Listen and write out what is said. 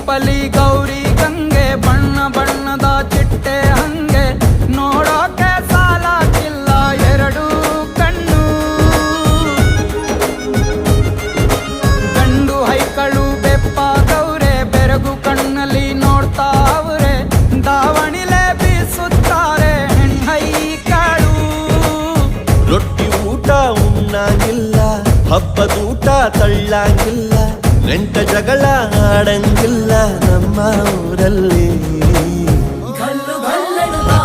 ರೂಪಲಿ ಗೌರಿ ಗಂಗೆ ಬಣ್ಣ ಬಣ್ಣದ ಚಿಟ್ಟೆ ಹಂಗೆ ನೋಡೋಕೆ ಸಾಲಾಗಿಲ್ಲ ಎರಡು ಕಣ್ಣು. ಗಂಡು ಹೈಕಳು ಬೆಪ್ಪಾಗವ್ರೆ ಬೆರಗು ಕಣ್ಣಲ್ಲಿ ನೋಡ್ತಾ ಅವ್ರೆ ದಾವಣಿಲೆ ಬೀಸುತ್ತಾರೆ ಹೆಣ್ಣೈಕಳು. ರೊಟ್ಟಿ ಊಟ ಉಣ್ಣಾಗಿಲ್ಲ ಹಬ್ಬದೂಟ ತಳ್ಳಾಗಿಲ್ಲ ನೆಂಟ ಜಗಳ ಆಡಂಗಿಲ್ಲ ನಮ್ಮ ಊರಲ್ಲಿ. ಗಲ್ಲು ಗಲ್ಲೆನ್ನುತ್ತಾ